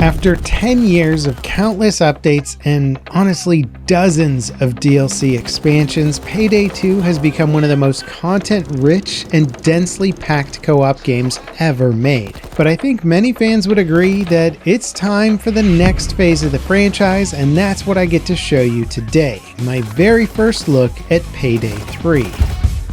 After 10 years of countless updates and honestly dozens of DLC expansions, Payday 2 has become one of the most content-rich and densely packed co-op games ever made. But I think many fans would agree that it's time for the next phase of the franchise, and that's what I get to show you today, my very first look at Payday 3.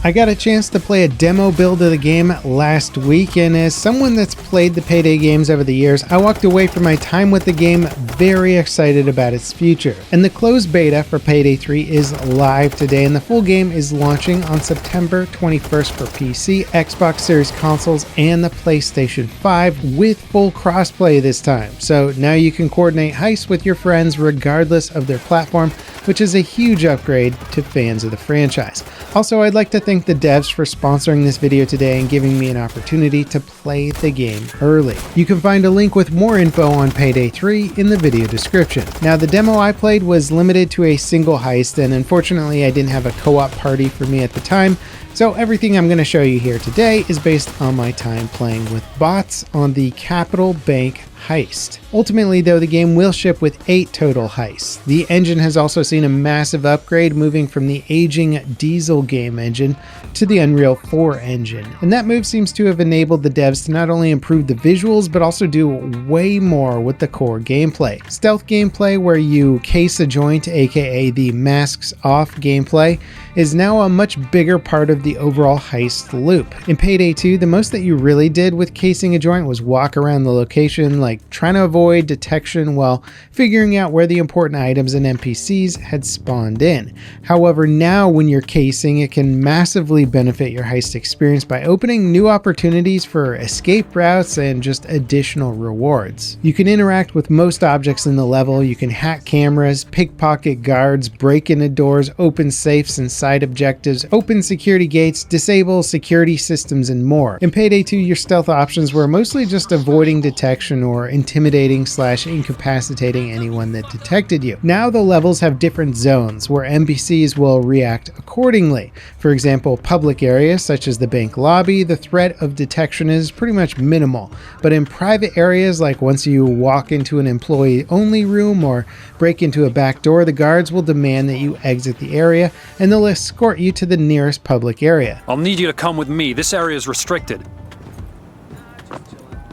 I got a chance to play a demo build of the game last week, and as someone that's played the Payday games over the years, I walked away from my time with the game very excited about its future. And the closed beta for Payday 3 is live today, and the full game is launching on September 21st for PC, Xbox Series consoles, and the PlayStation 5 with full crossplay this time. So now you can coordinate heists with your friends regardless of their platform, which is a huge upgrade to fans of the franchise. Also, I'd like to thank the devs for sponsoring this video today and giving me an opportunity to play the game early. You can find a link with more info on Payday 3 in the video description. Now, the demo I played was limited to a single heist, and unfortunately I didn't have a co-op party for me at the time, so everything I'm going to show you here today is based on my time playing with bots on the Capital Bank heist. Ultimately though, the game will ship with 8 total heists. The engine has also seen a massive upgrade, moving from the aging diesel game engine to the Unreal 4 engine. And that move seems to have enabled the devs to not only improve the visuals, but also do way more with the core gameplay. Stealth gameplay, where you case a joint, aka the masks off gameplay, is now a much bigger part of the overall heist loop. In Payday 2, the most that you really did with casing a joint was walk around the location, like trying to avoid detection while figuring out where the important items and NPCs had spawned in. However, now when you're casing, it can massively benefit your heist experience by opening new opportunities for escape routes and just additional rewards. You can interact with most objects in the level, you can hack cameras, pickpocket guards, break into doors, open safes and side objectives, open security gates, disable security systems, and more. In Payday 2, your stealth options were mostly just avoiding detection or intimidating/incapacitating anyone that detected you. Now the levels have different zones where NPCs will react accordingly. For example, public areas such as the bank lobby, the threat of detection is pretty much minimal. But in private areas, like once you walk into an employee-only room or break into a back door, the guards will demand that you exit the area, and they'll escort you to the nearest public area. I'll need you to come with me. This area is restricted.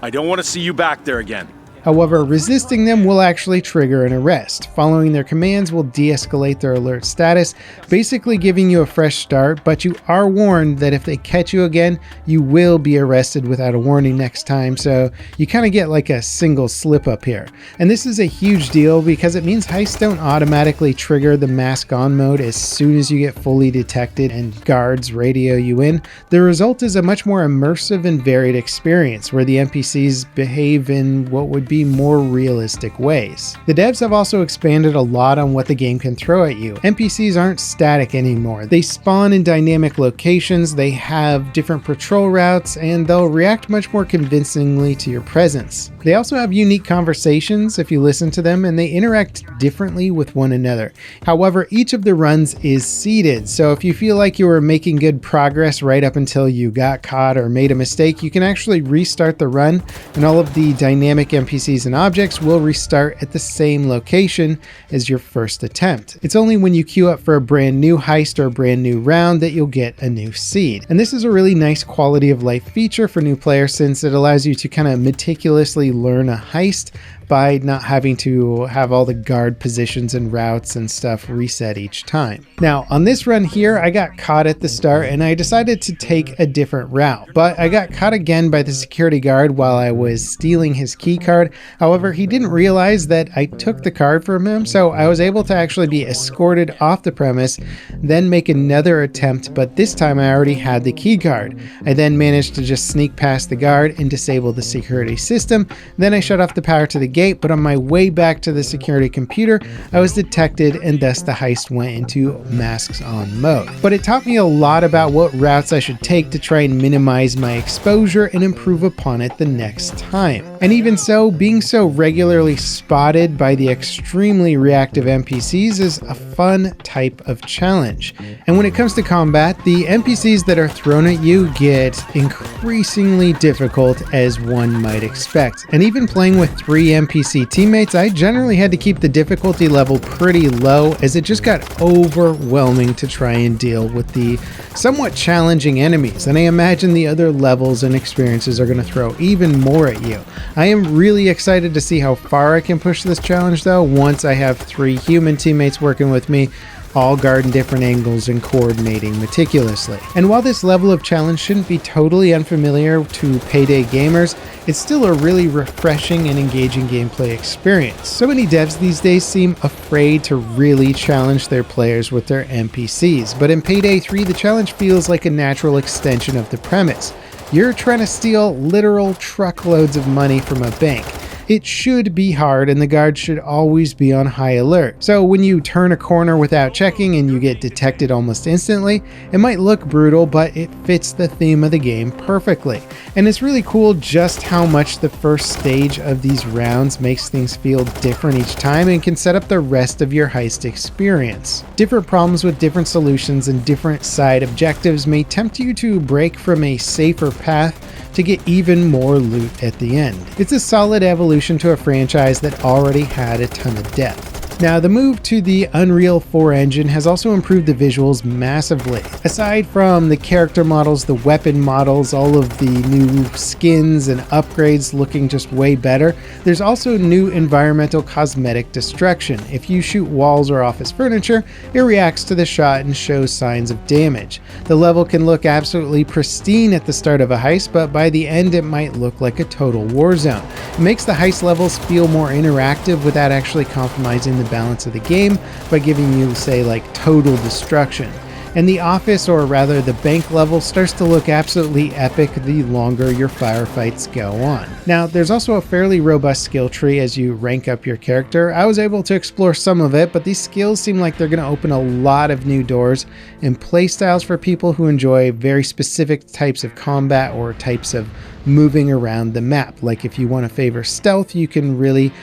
I don't want to see you back there again. However, resisting them will actually trigger an arrest. Following their commands will de-escalate their alert status, basically giving you a fresh start, but you are warned that if they catch you again, you will be arrested without a warning next time, so you kind of get like a single slip up here. And this is a huge deal because it means heists don't automatically trigger the mask on mode as soon as you get fully detected and guards radio you in. The result is a much more immersive and varied experience where the NPCs behave in what would be more realistic ways. The devs have also expanded a lot on what the game can throw at you. NPCs aren't static anymore. They spawn in dynamic locations, they have different patrol routes, and they'll react much more convincingly to your presence. They also have unique conversations if you listen to them, and they interact differently with one another. However, each of the runs is seeded, so if you feel like you were making good progress right up until you got caught or made a mistake, you can actually restart the run, and all of the dynamic NPCs and objects will restart at the same location as your first attempt. It's only when you queue up for a brand new heist or a brand new round that you'll get a new seed. And this is a really nice quality of life feature for new players, since it allows you to kind of meticulously learn a heist by not having to have all the guard positions and routes and stuff reset each time. Now, on this run here, I got caught at the start and I decided to take a different route, but I got caught again by the security guard while I was stealing his key card. However, he didn't realize that I took the card from him, so I was able to actually be escorted off the premise, then make another attempt, but this time I already had the key card. I then managed to just sneak past the guard and disable the security system. Then I shut off the power to the gate, but on my way back to the security computer, I was detected, and thus the heist went into masks on mode. But it taught me a lot about what routes I should take to try and minimize my exposure and improve upon it the next time. And even so, being so regularly spotted by the extremely reactive NPCs is a fun type of challenge. And when it comes to combat, the NPCs that are thrown at you get increasingly difficult, as one might expect. And even playing with 3 NPC teammates, I generally had to keep the difficulty level pretty low as it just got overwhelming to try and deal with the somewhat challenging enemies, and I imagine the other levels and experiences are going to throw even more at you. I am really excited to see how far I can push this challenge though once I have 3 human teammates working with me, all guarding different angles and coordinating meticulously. And while this level of challenge shouldn't be totally unfamiliar to Payday gamers, it's still a really refreshing and engaging gameplay experience. So many devs these days seem afraid to really challenge their players with their NPCs, but in Payday 3 the challenge feels like a natural extension of the premise. You're trying to steal literal truckloads of money from a bank. It should be hard and the guards should always be on high alert. So when you turn a corner without checking and you get detected almost instantly, it might look brutal, but it fits the theme of the game perfectly. And it's really cool just how much the first stage of these rounds makes things feel different each time and can set up the rest of your heist experience. Different problems with different solutions and different side objectives may tempt you to break from a safer path to get even more loot at the end. It's a solid evolution to a franchise that already had a ton of depth. Now, the move to the Unreal 4 engine has also improved the visuals massively. Aside from the character models, the weapon models, all of the new skins and upgrades looking just way better, there's also new environmental cosmetic destruction. If you shoot walls or office furniture, it reacts to the shot and shows signs of damage. The level can look absolutely pristine at the start of a heist, but by the end it might look like a total war zone. It makes the heist levels feel more interactive without actually compromising the balance of the game by giving you, say, like total destruction. And the office, or rather the bank level, starts to look absolutely epic the longer your firefights go on. Now, there's also a fairly robust skill tree as you rank up your character. I was able to explore some of it, but these skills seem like they're going to open a lot of new doors and playstyles for people who enjoy very specific types of combat or types of moving around the map. Like if you want to favor stealth, you can really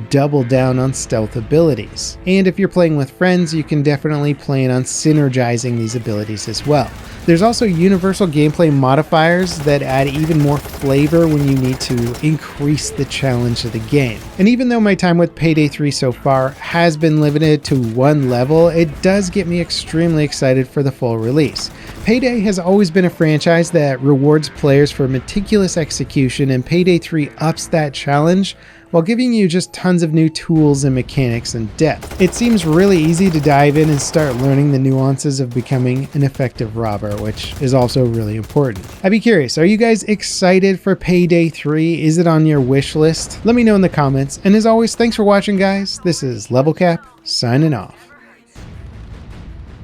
double down on stealth abilities. And if you're playing with friends, you can definitely plan on synergizing these abilities as well. There's also universal gameplay modifiers that add even more flavor when you need to increase the challenge of the game. And even though my time with Payday 3 so far has been limited to one level, it does get me extremely excited for the full release. Payday has always been a franchise that rewards players for meticulous execution, and Payday 3 ups that challenge while giving you just tons of new tools and mechanics and depth. It seems really easy to dive in and start learning the nuances of becoming an effective robber, which is also really important. I'd be curious, are you guys excited for Payday 3? Is it on your wish list? Let me know in the comments, and as always, thanks for watching guys. This is Level Cap, signing off.